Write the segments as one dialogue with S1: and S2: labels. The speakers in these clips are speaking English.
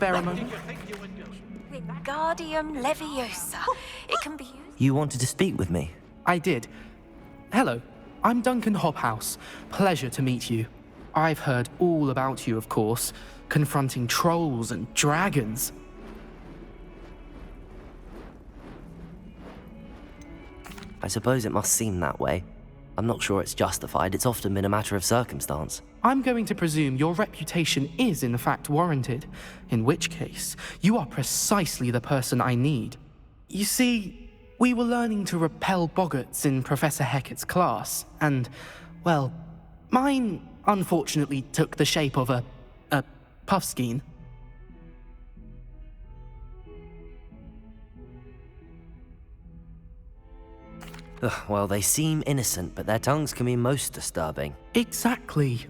S1: spare a moment?
S2: Wingardium Leviosa. It can be used.
S3: You wanted to speak with me?
S1: I did. Hello, I'm Duncan Hobhouse. Pleasure to meet you. I've heard all about you, of course, confronting trolls and dragons.
S3: I suppose it must seem that way. I'm not sure it's justified. It's often been a matter of circumstance.
S1: I'm going to presume your reputation is in fact warranted, in which case, you are precisely the person I need. You see, we were learning to repel boggarts in Professor Hecat's class, and, well, mine unfortunately took the shape of a puffskein.
S3: Well, they seem innocent, but their tongues can be most disturbing.
S1: Exactly.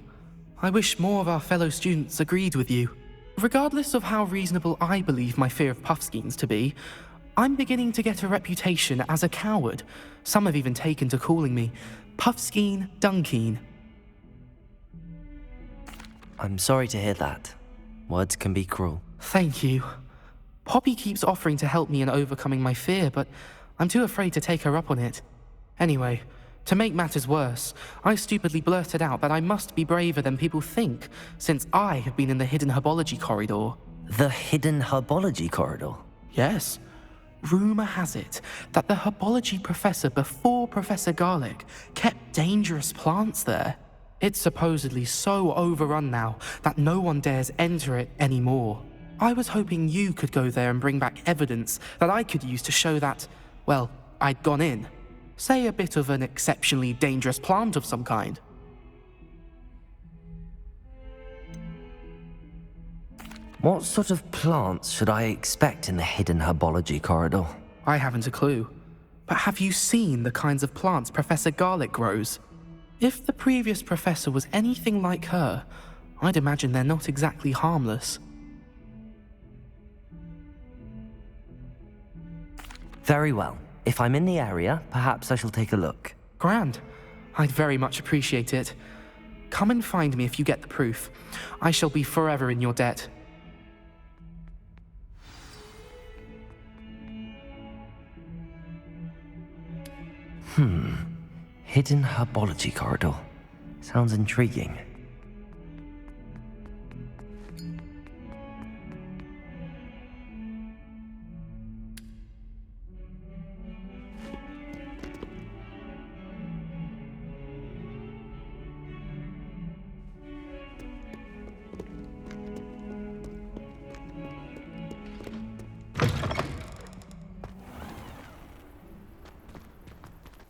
S1: I wish more of our fellow students agreed with you. Regardless of how reasonable I believe my fear of puffskeins to be, I'm beginning to get a reputation as a coward. Some have even taken to calling me Puffskeen Dunkeen.
S3: I'm sorry to hear that. Words can be cruel.
S1: Thank you. Poppy keeps offering to help me in overcoming my fear, but I'm too afraid to take her up on it. Anyway, to make matters worse, I stupidly blurted out that I must be braver than people think, since I have been in the hidden herbology corridor.
S3: The hidden herbology corridor?
S1: Yes. Rumor has it that the herbology professor before Professor Garlic kept dangerous plants there. It's supposedly so overrun now that no one dares enter it anymore. I was hoping you could go there and bring back evidence that I could use to show that, well, I'd gone in. Say a bit of an exceptionally dangerous plant of some kind.
S3: What sort of plants should I expect in the hidden herbology corridor?
S1: I haven't a clue. But have you seen the kinds of plants Professor Garlic grows? If the previous professor was anything like her, I'd imagine they're not exactly harmless.
S3: Very well. If I'm in the area, perhaps I shall take a look.
S1: Grand. I'd very much appreciate it. Come and find me if you get the proof. I shall be forever in your debt.
S3: Hidden herbology corridor. Sounds intriguing.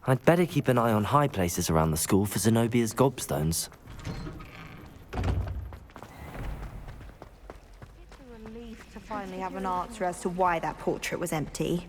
S3: I'd better keep an eye on high places around the school for Zenobia's gobstones.
S4: It's a relief to finally have an answer as to why that portrait was empty.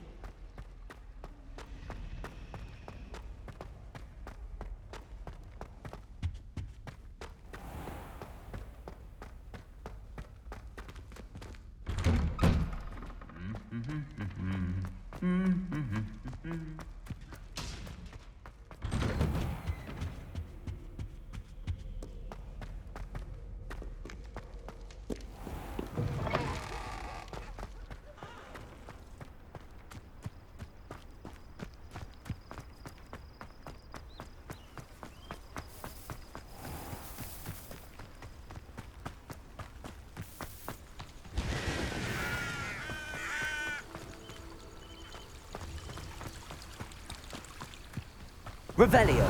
S3: Revelio!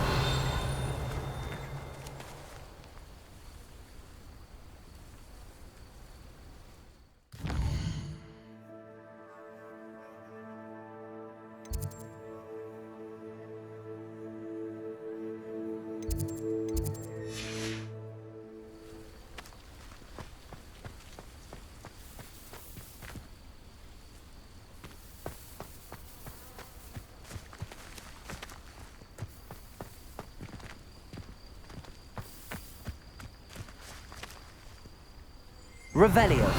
S3: Revelio!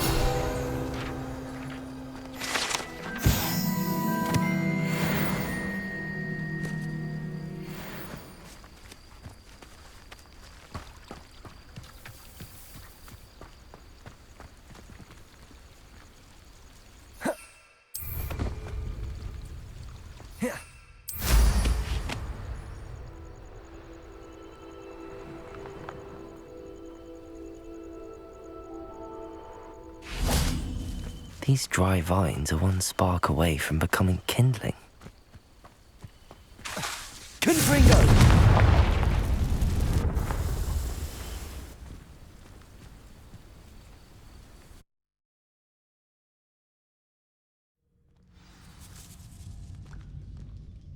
S3: These dry vines are one spark away from becoming kindling.
S5: Confringo!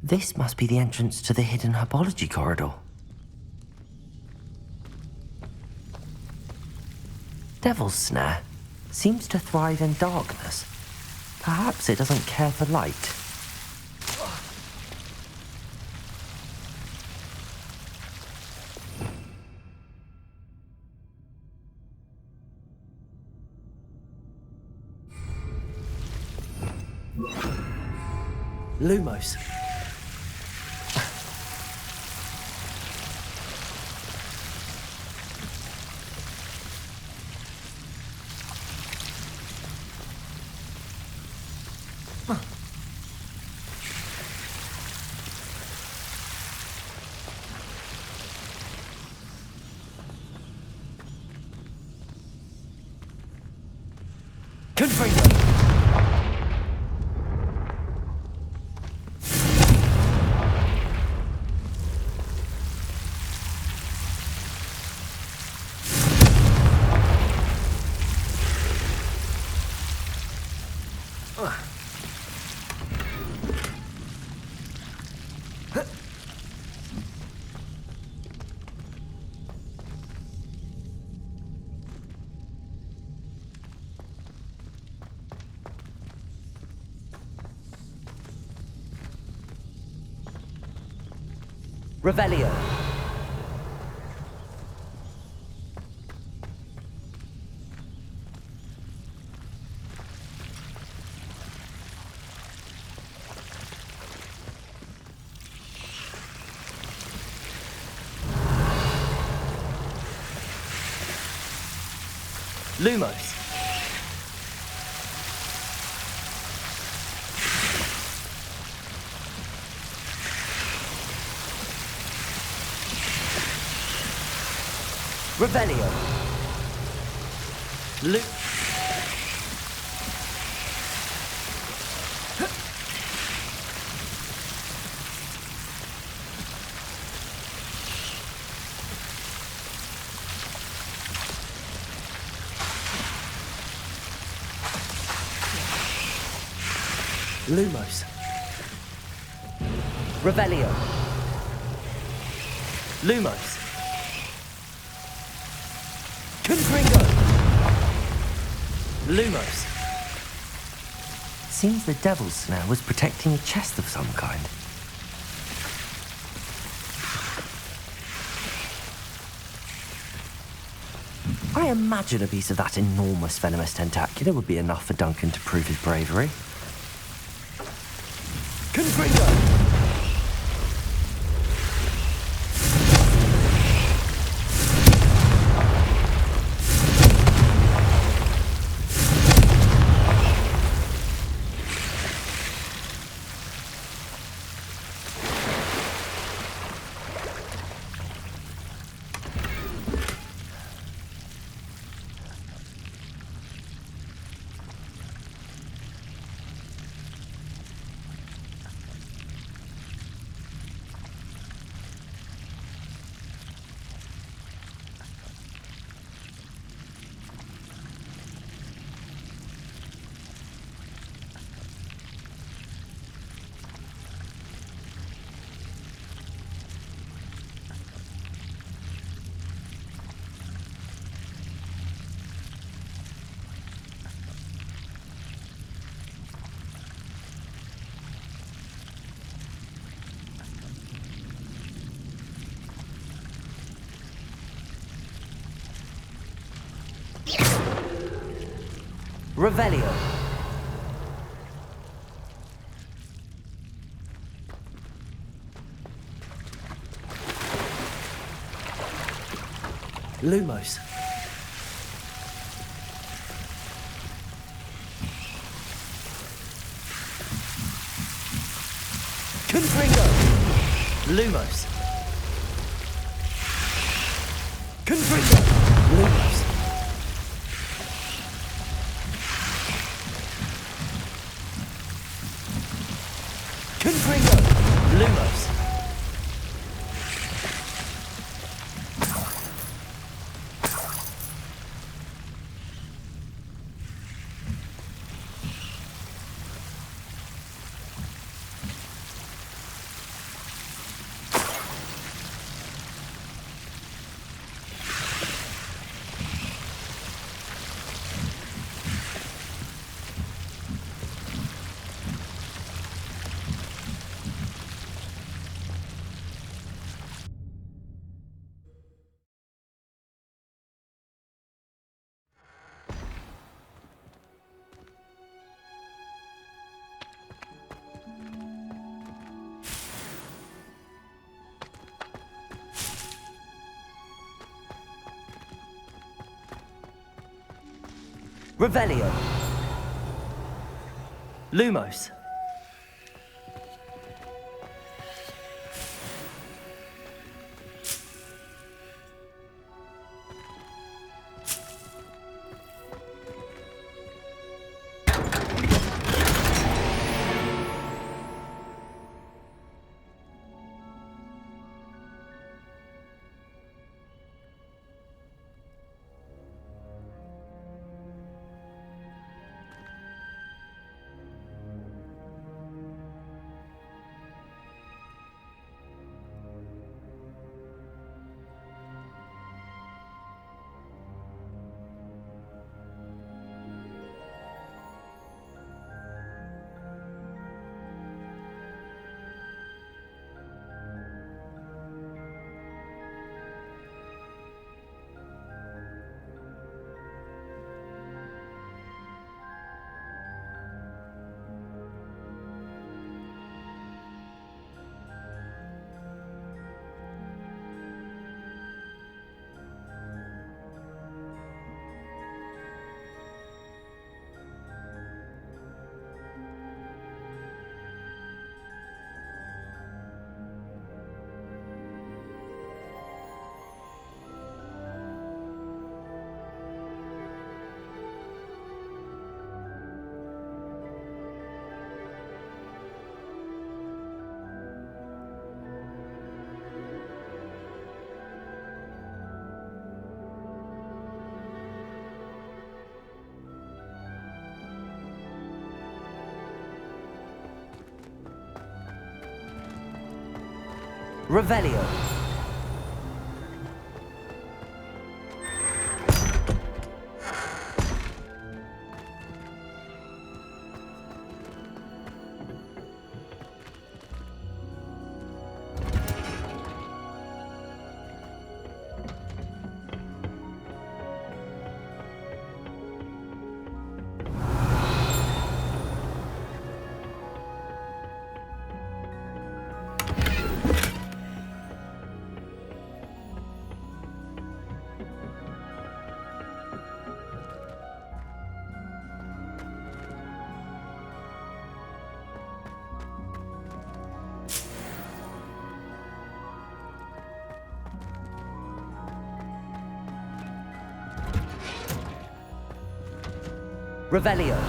S3: This must be the entrance to the hidden herbology corridor. Devil's Snare seems to thrive in darkness. Perhaps it doesn't care for light.
S5: Lumos. Confringo!
S3: Revelio.
S5: Lumos.
S3: Revelio.
S5: Lumos.
S3: Revelio.
S5: Lumos. Confringo! Lumos.
S3: Seems the Devil's Snare was protecting a chest of some kind. I imagine a piece of that enormous venomous tentacula would be enough for Duncan to prove his bravery.
S5: Confringo!
S3: Revelio.
S5: Lumos. Confringo! Lumos. Confringo! Lumos. Confringo! Lumos! Revelio. Lumos. Revelio. Revelio.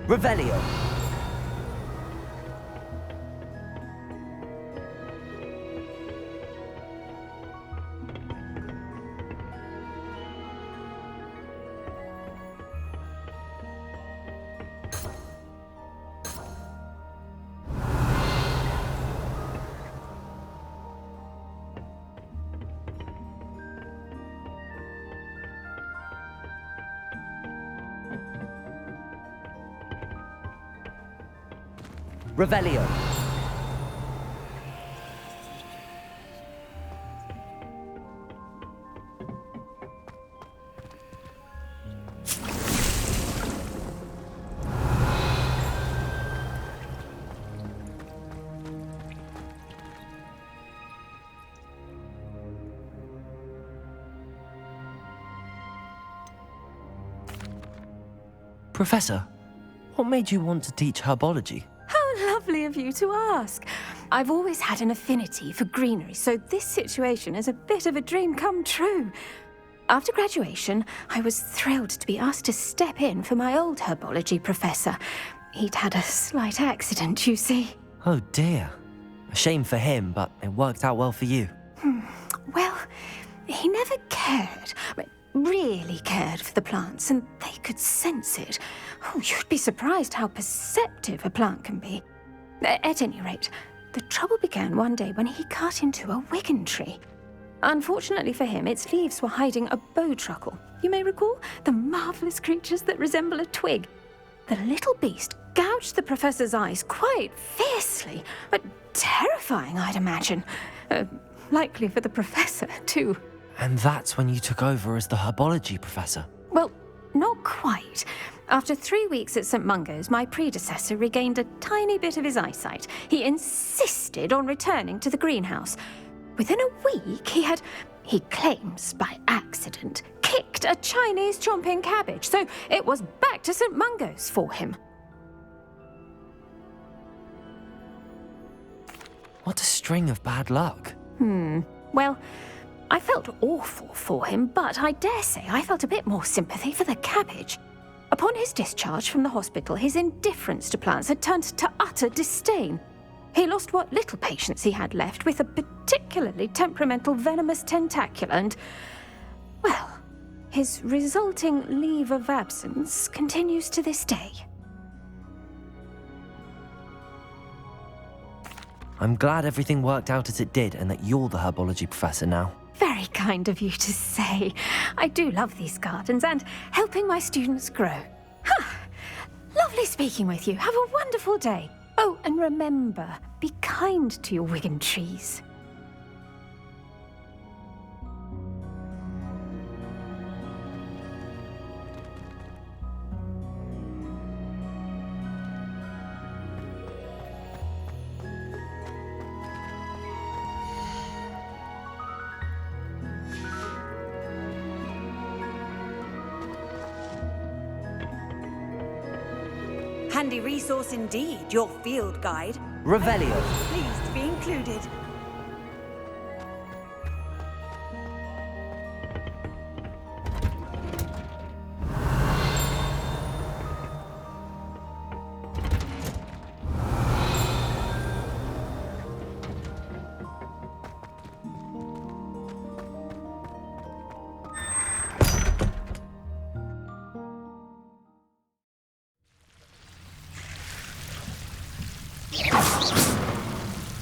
S5: Revelio. Revelio. Professor, what made you want to teach herbology?
S2: How lovely of you to ask. I've always had an affinity for greenery, so this situation is a bit of a dream come true. After graduation, I was thrilled to be asked to step in for my old herbology professor. He'd had a slight accident, you see.
S5: Oh dear. A shame for him, but it worked out well for you.
S2: Well, he never cared, really cared for the plants, and they could sense it. Oh, you'd be surprised how perceptive a plant can be. At any rate, the trouble began one day when he cut into a wigan tree. Unfortunately for him, its leaves were hiding a bowtruckle. You may recall the marvellous creatures that resemble a twig. The little beast gouged the professor's eyes quite fiercely, but terrifying, I'd imagine. Likely for the professor, too.
S5: And that's when you took over as the herbology professor.
S2: Well, not quite. After 3 weeks at St. Mungo's, my predecessor regained a tiny bit of his eyesight. He insisted on returning to the greenhouse. Within a week, he claims by accident, kicked a Chinese chomping cabbage, so it was back to St. Mungo's for him.
S5: What a string of bad luck.
S2: Well, I felt awful for him, but I dare say I felt a bit more sympathy for the cabbage. Upon his discharge from the hospital, his indifference to plants had turned to utter disdain. He lost what little patience he had left with a particularly temperamental venomous tentacula and, well, his resulting leave of absence continues to this day.
S5: I'm glad everything worked out as it did and that you're the herbology professor now.
S2: Very kind of you to say. I do love these gardens and helping my students grow. Lovely speaking with you. Have a wonderful day. Oh, and remember, be kind to your wigan trees.
S6: Handy resource indeed, your field guide.
S5: Revelio.
S6: Pleased to be included.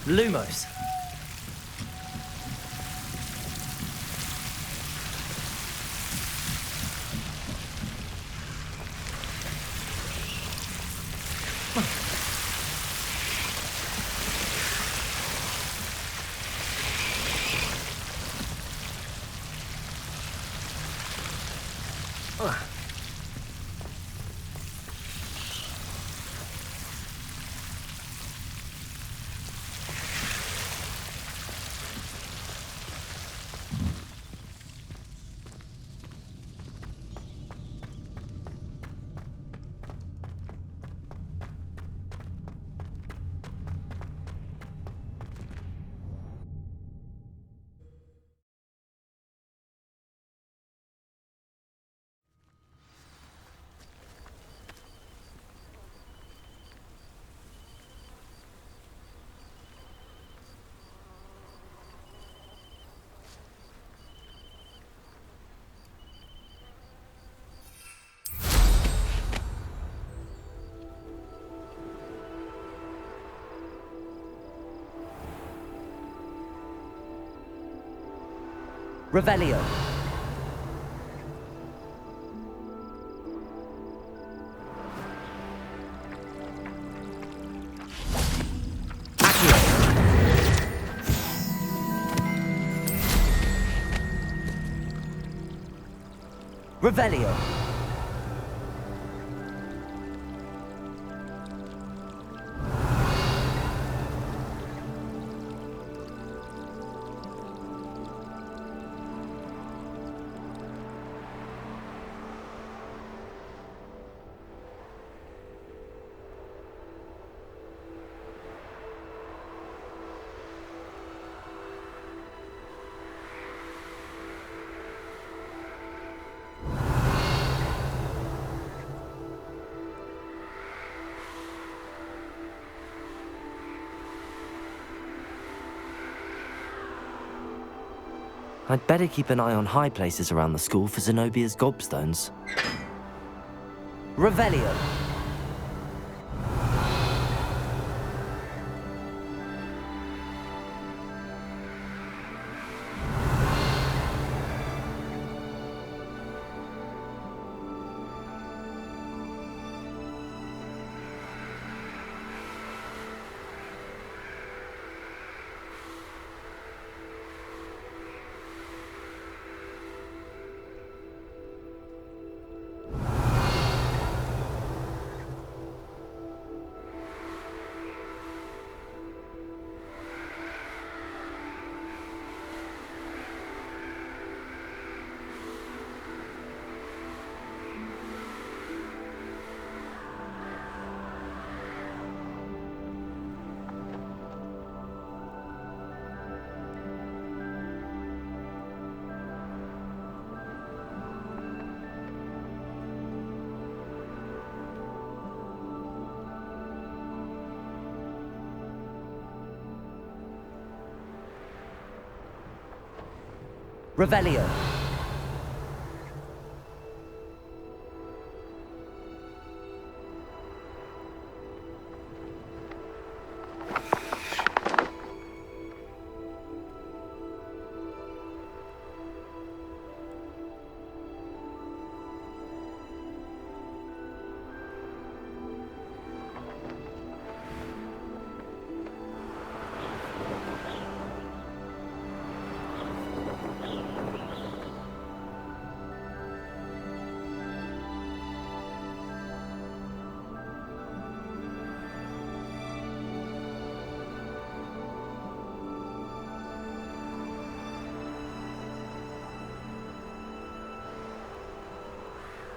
S5: Lumos. Revelio. Revelio.
S3: I'd better keep an eye on high places around the school for Zenobia's gobstones. Revelio! Revelio!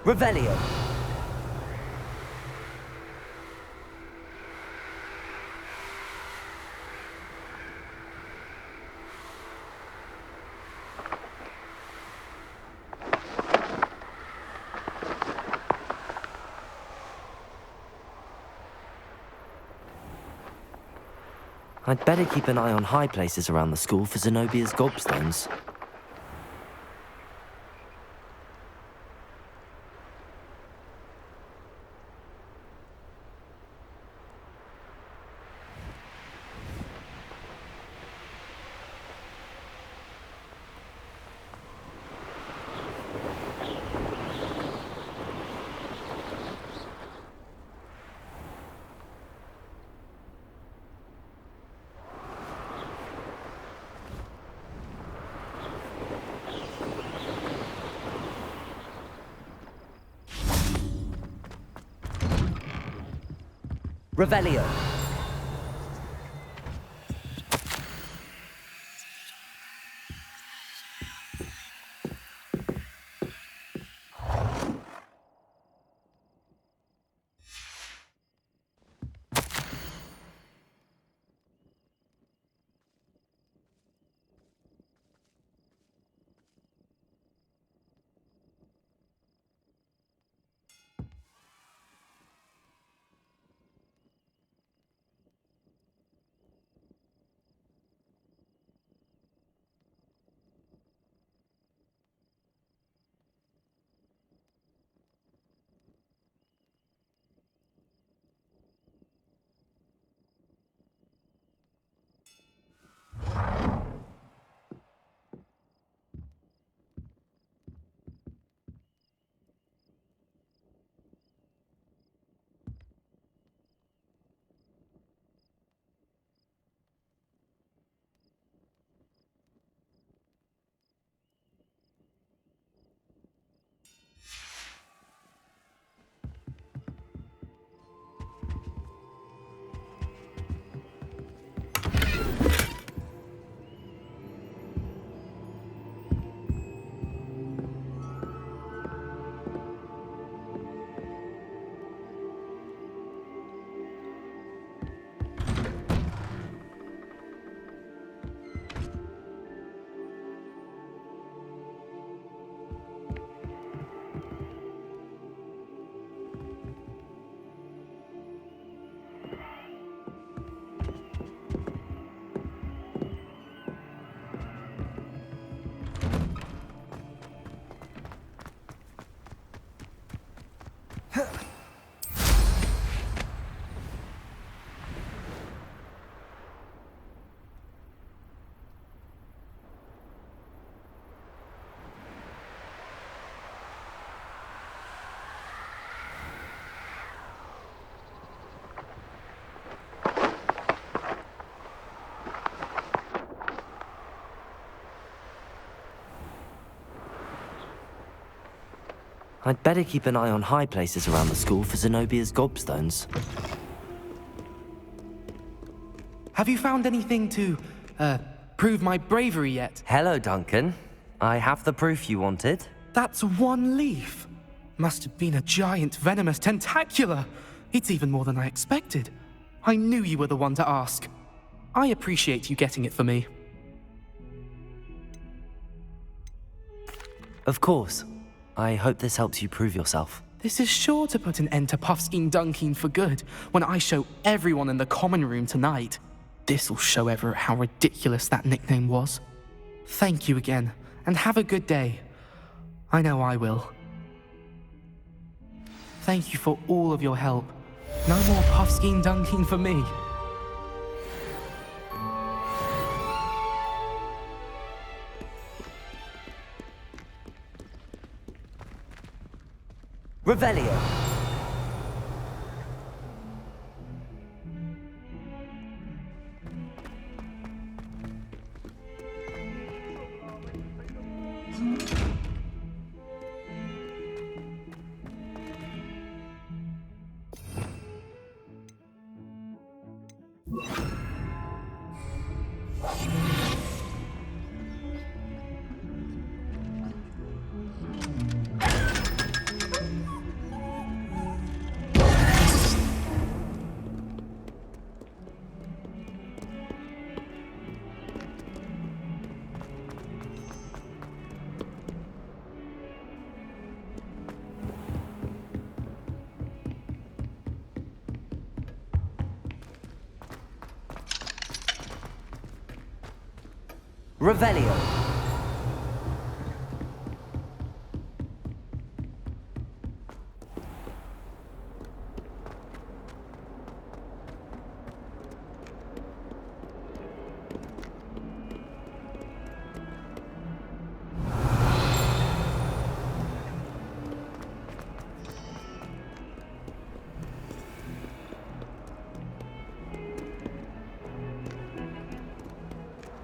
S3: Revelio! I'd better keep an eye on high places around the school for Zenobia's gobstones. Revelio! I'd better keep an eye on high places around the school for Zenobia's gobstones.
S1: Have you found anything to, prove my bravery yet?
S3: Hello, Duncan. I have the proof you wanted.
S1: That's one leaf. Must have been a giant venomous tentacula. It's even more than I expected. I knew you were the one to ask. I appreciate you getting it for me.
S3: Of course. I hope this helps you prove yourself.
S1: This is sure to put an end to Puffskein Dunkeen for good when I show everyone in the common room tonight. This'll show Everett how ridiculous that nickname was. Thank you again, and have a good day. I know I will. Thank you for all of your help. No more Puffskein Dunkeen for me.
S3: Revelio. Revelio.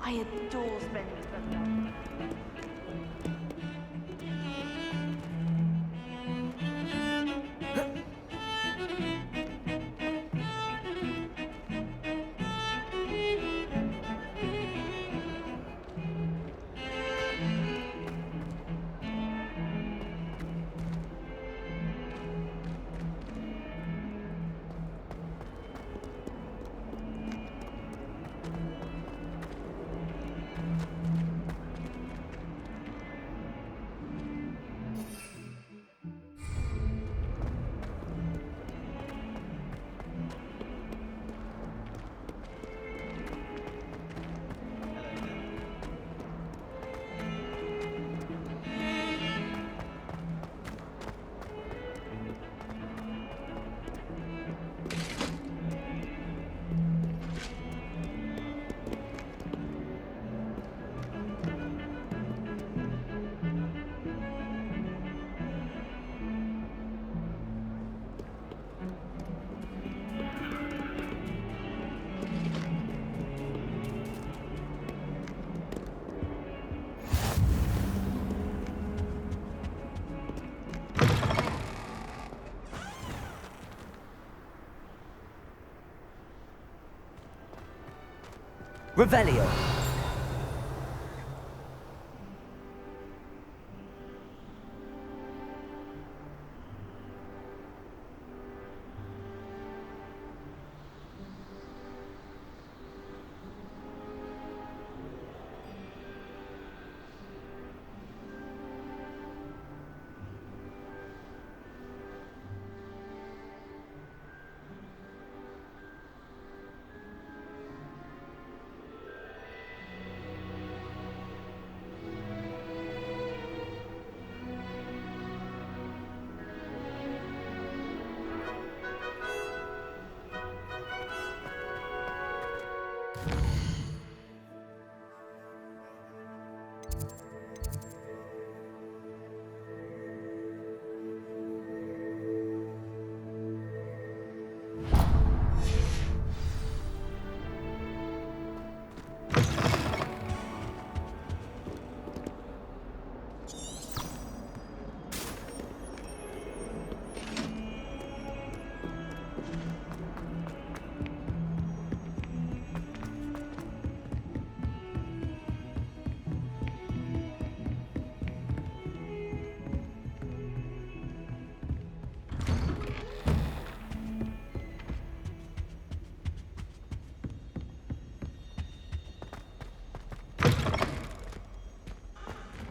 S4: I adore spending Sunday.
S3: Revelio.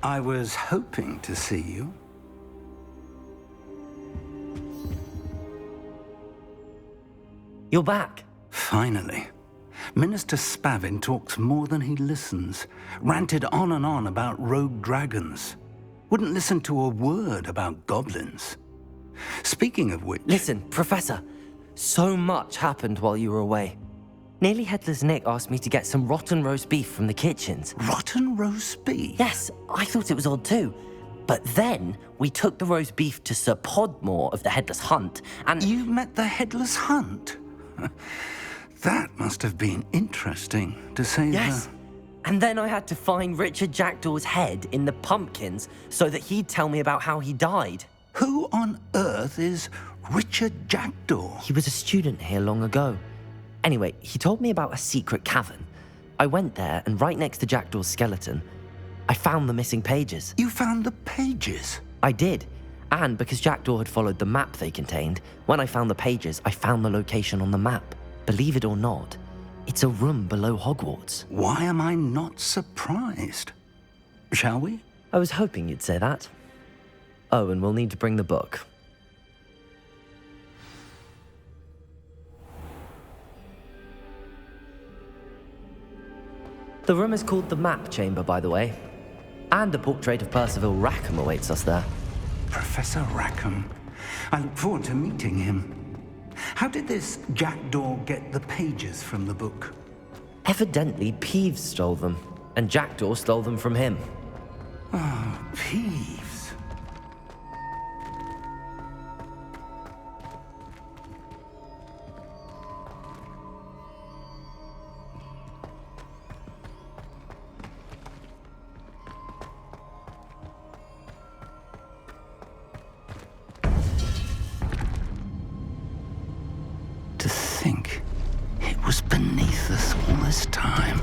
S7: I was hoping to see you.
S5: You're back.
S7: Finally. Minister Spavin talks more than he listens. Ranted on and on about rogue dragons. Wouldn't listen to a word about goblins. Speaking of which...
S5: Listen, Professor, so much happened while you were away. Nearly Headless Nick asked me to get some rotten roast beef from the kitchens.
S7: Rotten roast beef?
S5: Yes, I thought it was odd too. But then we took the roast beef to Sir Podmore of the Headless Hunt, and...
S7: You met the Headless Hunt? That must have been interesting, to say
S5: Yes. And then I had to find Richard Jackdaw's head in the pumpkins so that he'd tell me about how he died.
S7: Who on earth is Richard Jackdaw?
S5: He was a student here long ago. Anyway, he told me about a secret cavern. I went there, and right next to Jackdaw's skeleton, I found the missing pages.
S7: You found the pages?
S5: I did. And because Jackdaw had followed the map they contained, when I found the pages, I found the location on the map. Believe it or not, it's a room below Hogwarts.
S7: Why am I not surprised? Shall we?
S5: I was hoping you'd say that. Oh, and we'll need to bring the book. The room is called the Map Chamber, by the way. And a portrait of Percival Rackham awaits us there.
S7: Professor Rackham. I look forward to meeting him. How did this Jackdaw get the pages from the book?
S5: Evidently, Peeves stole them, and Jackdaw stole them from him.
S7: Oh, Peeves. To think it was beneath us all this time.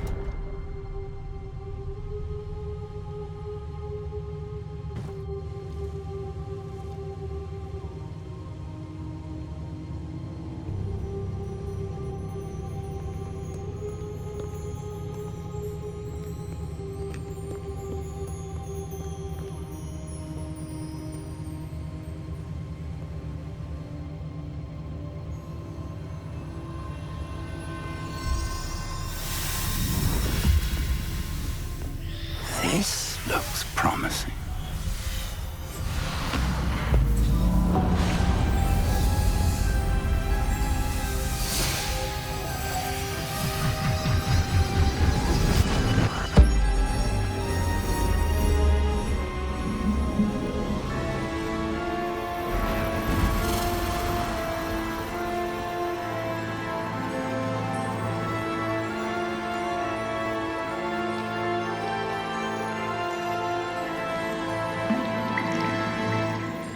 S7: This looks promising.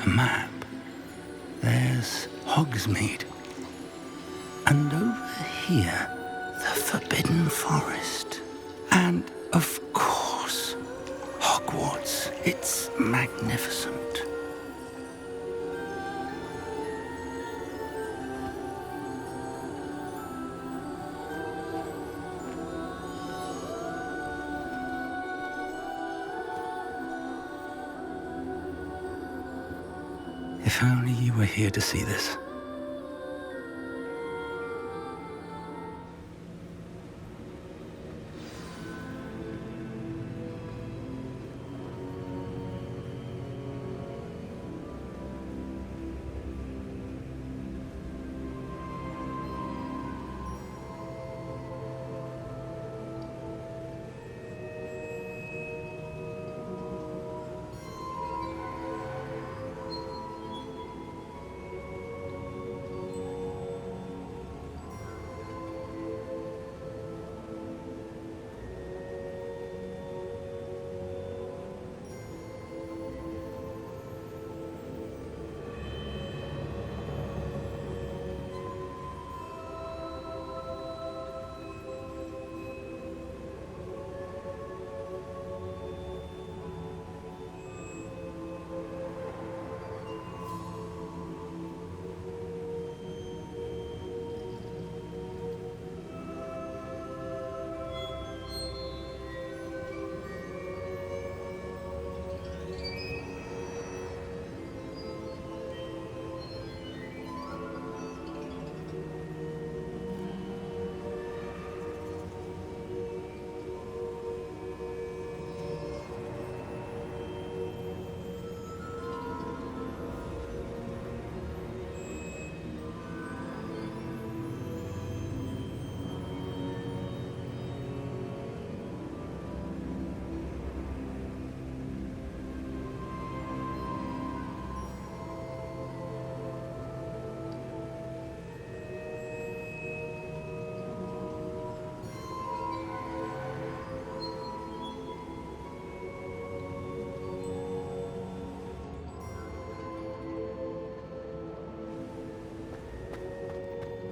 S7: A map. There's Hogsmeade. And over here, the Forbidden Forest. And, of course, Hogwarts. It's magnificent. If only you were here to see this.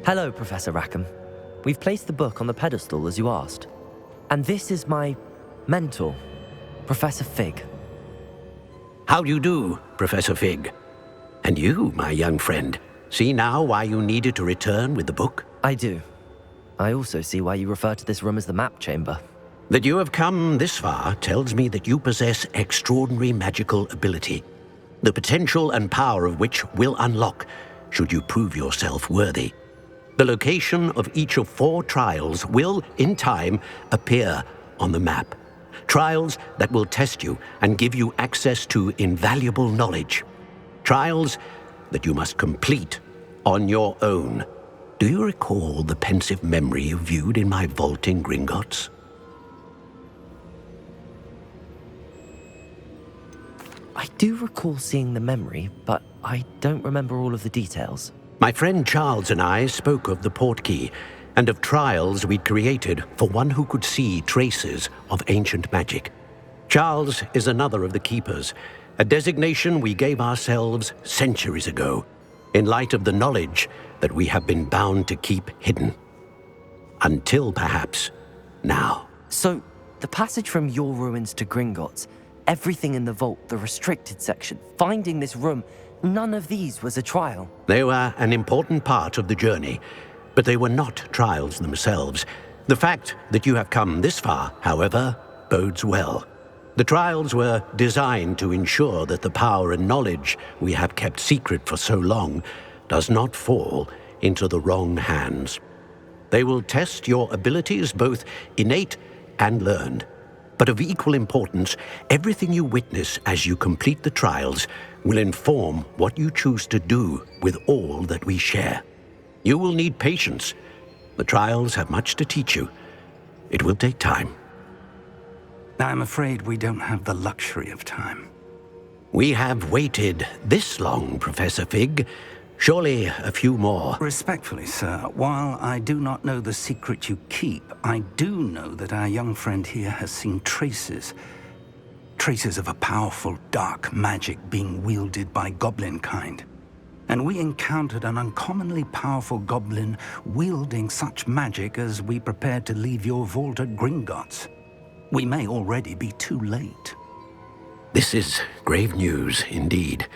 S5: Hello, Professor Rackham. We've placed the book on the pedestal as you asked. And this is my mentor, Professor Fig.
S8: How do you do, Professor Fig? And you, my young friend, see now why you needed to return with the book?
S5: I do. I also see why you refer to this room as the map chamber.
S8: That you have come this far tells me that you possess extraordinary magical ability, the potential and power of which will unlock should you prove yourself worthy. The location of each of 4 trials will, in time, appear on the map. Trials that will test you and give you access to invaluable knowledge. Trials that you must complete on your own. Do you recall the pensive memory you viewed in my vault in Gringotts?
S5: I do recall seeing the memory, but I don't remember all of the details.
S8: My friend Charles and I spoke of the portkey and of trials we'd created for one who could see traces of ancient magic. Charles is another of the keepers, a designation we gave ourselves centuries ago, in light of the knowledge that we have been bound to keep hidden. Until perhaps now.
S5: So, the passage from your ruins to Gringotts, everything in the vault, the restricted section, finding this room, none of these was a trial.
S8: They were an important part of the journey, but they were not trials themselves. The fact that you have come this far, however, bodes well. The trials were designed to ensure that the power and knowledge we have kept secret for so long does not fall into the wrong hands. They will test your abilities, both innate and learned. But of equal importance, everything you witness as you complete the trials will inform what you choose to do with all that we share. You will need patience. The trials have much to teach you. It will take time.
S7: I'm afraid we don't have the luxury of time.
S8: We have waited this long, Professor Fig. Surely a few more.
S7: Respectfully, sir, while I do not know the secret you keep, I do know that our young friend here has seen traces of a powerful dark magic being wielded by goblin kind. And we encountered an uncommonly powerful goblin wielding such magic as we prepared to leave your vault at Gringotts. We may already be too late.
S8: This is grave news indeed.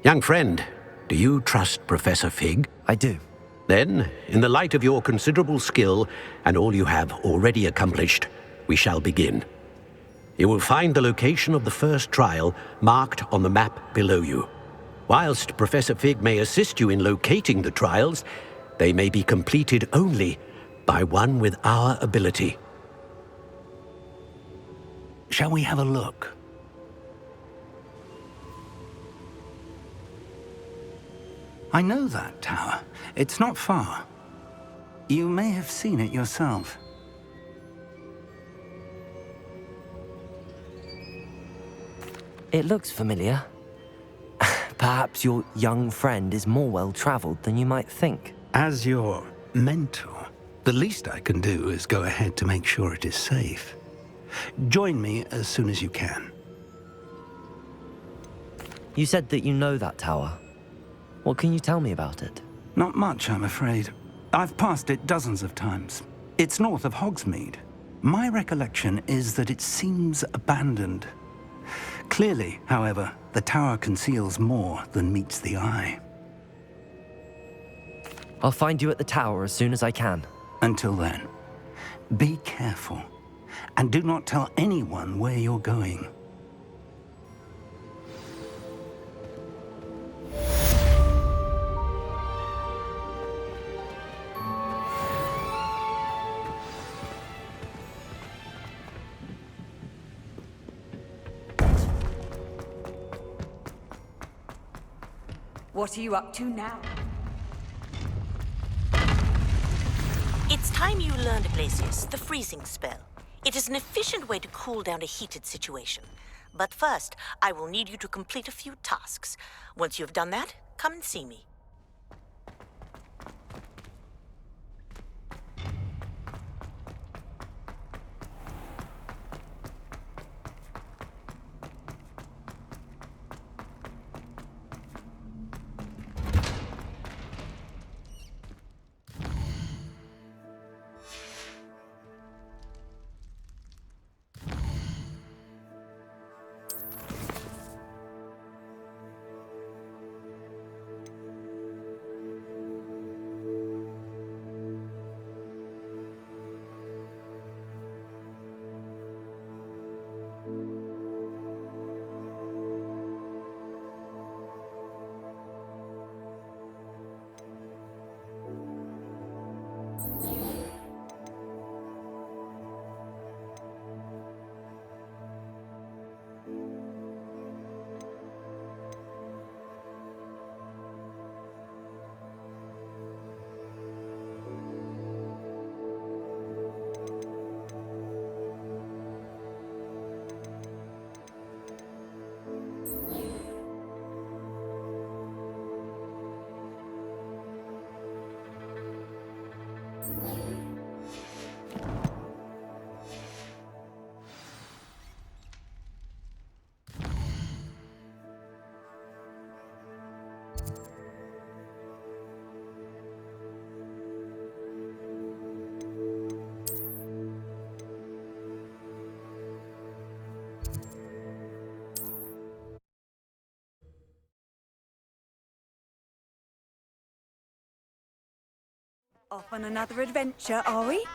S8: Young friend, do you trust Professor Fig?
S5: I do.
S8: Then, in the light of your considerable skill and all you have already accomplished, we shall begin. You will find the location of the first trial marked on the map below you. Whilst Professor Fig may assist you in locating the trials, they may be completed only by one with our ability.
S7: Shall we have a look? I know that tower. It's not far. You may have seen it yourself.
S5: It looks familiar. Perhaps your young friend is more well-traveled than you might think.
S7: As your mentor, the least I can do is go ahead to make sure it is safe. Join me as soon as you can.
S5: You said that you know that tower. What can you tell me about it?
S7: Not much, I'm afraid. I've passed it dozens of times. It's north of Hogsmeade. My recollection is that it seems abandoned. Clearly, however, the tower conceals more than meets the eye.
S5: I'll find you at the tower as soon as I can.
S7: Until then, be careful, and do not tell anyone where you're going.
S6: What are you up to now?
S9: It's time you learned, Glacius, the freezing spell. It is an efficient way to cool down a heated situation. But first, I will need you to complete a few tasks. Once you've done that, come and see me.
S6: Off on another adventure, are we?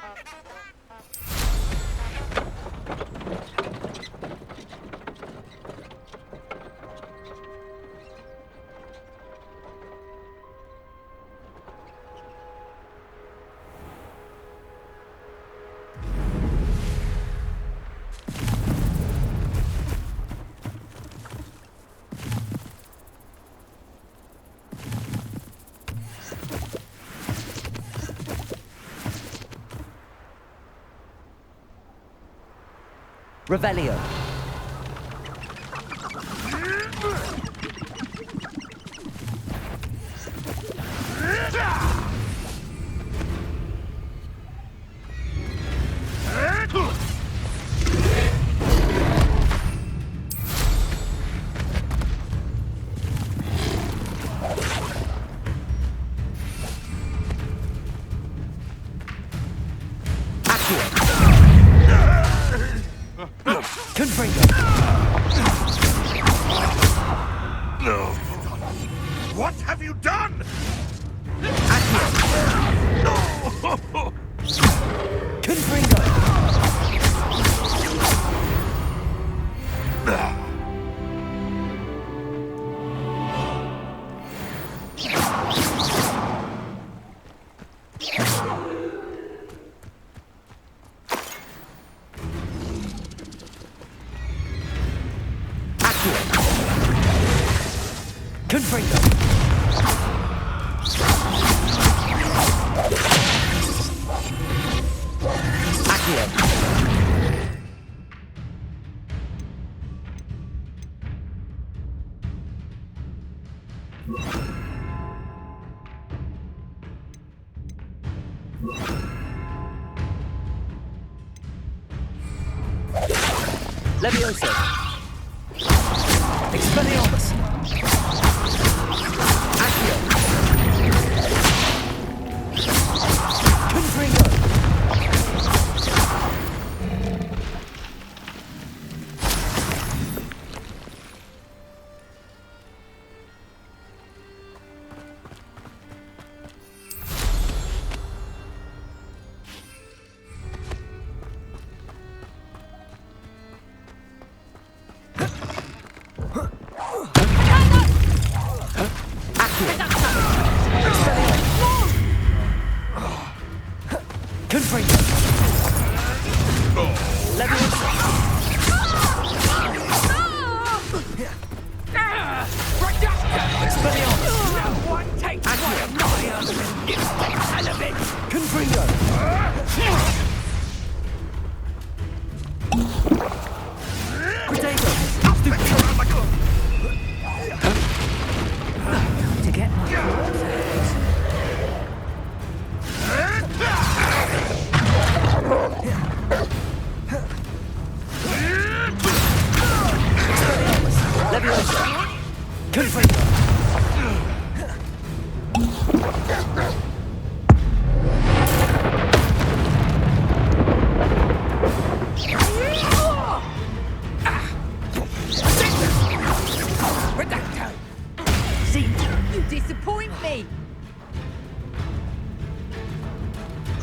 S5: Revelio.
S10: What have you done?
S5: Levioso. Expelliarmus. Accio. Confringo.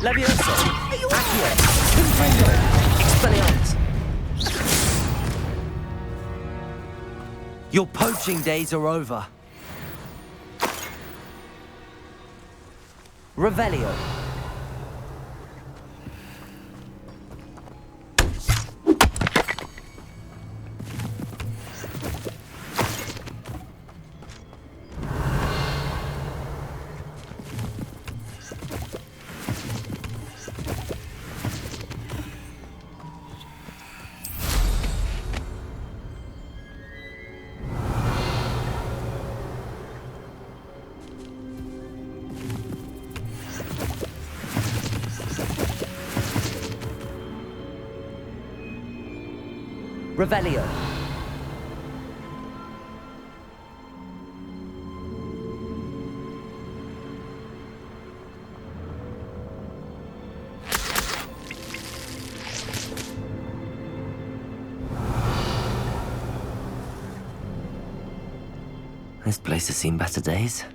S10: Levioso.
S5: Accio. Confringo. Expelliarmus. Your poaching days are over. Revelio. Revelio.
S3: This place has seen better days.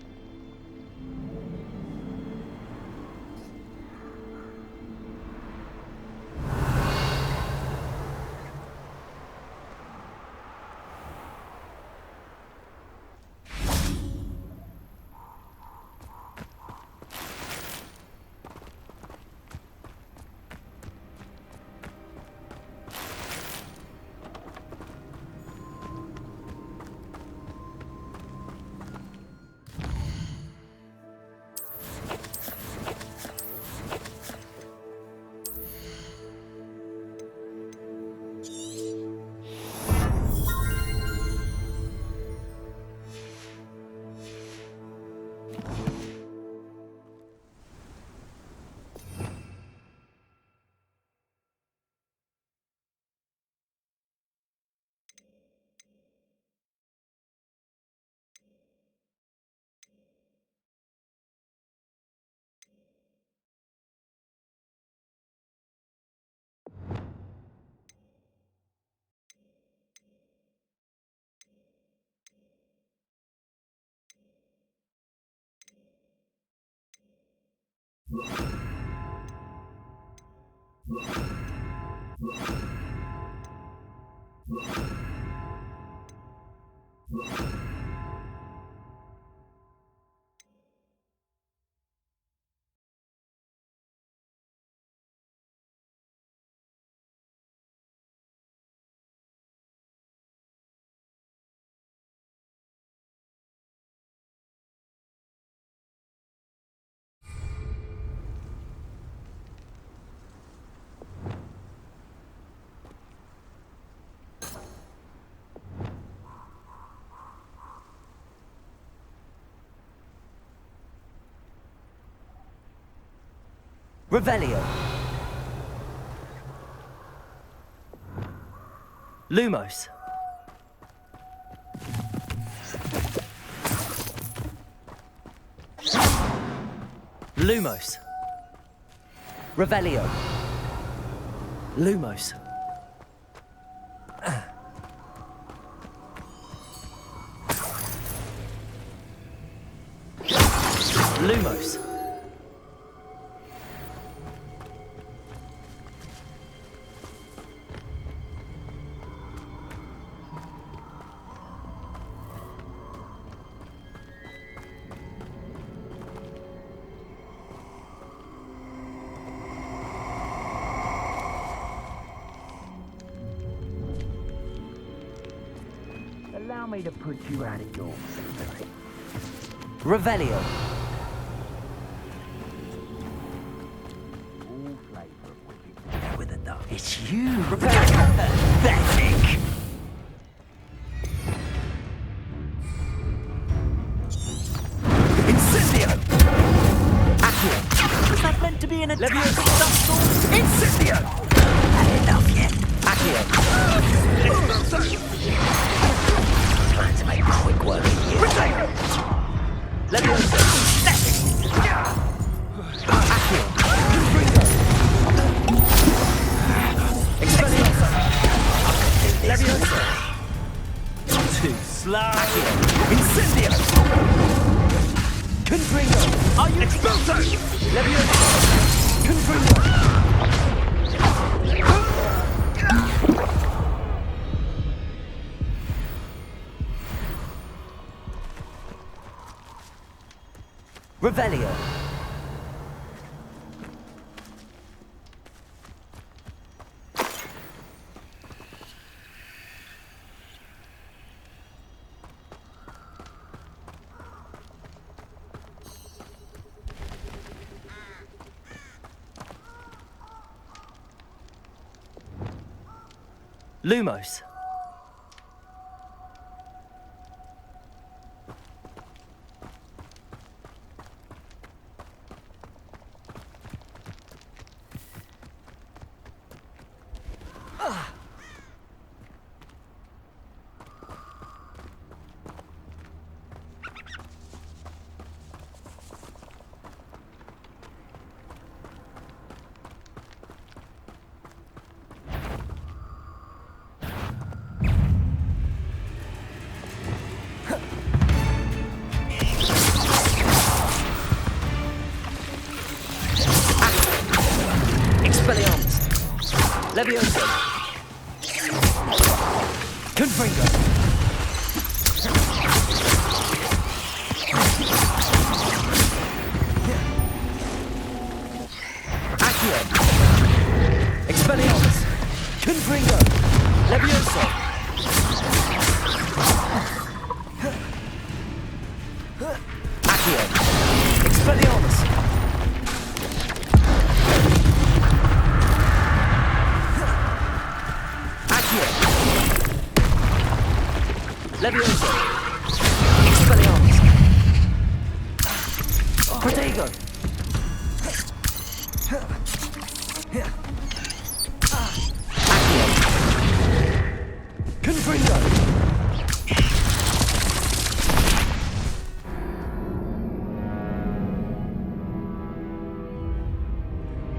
S5: Revelio. Lumos. Lumos. Revelio. Lumos. Lumos.
S11: Allow me to put you out of your misery.
S5: Revelio.
S11: All flavor of wicked with a duck. It's you.
S5: Revelio.
S11: Pathetic. Incendio.
S5: Accio.
S11: Was that meant to be an attack of
S5: Leviosa.
S11: some sort? Incendio. Had enough yet?
S5: Accio.
S11: Trying to make quick work of you.
S5: Leviosa. Accio. Expelliarmus. Leviosa.
S11: Too slow.
S5: Accio.
S11: Incendio.
S5: Confringo.
S11: Are you Expulso?
S5: Leviosa. Confringo. Revelio. Lumos. Levioso! Confringo! Accio! Expelliarmus! Confringo! Levioso! Accio! Expelliarmus! Accio! Levioso! Expelliarmus! Protego!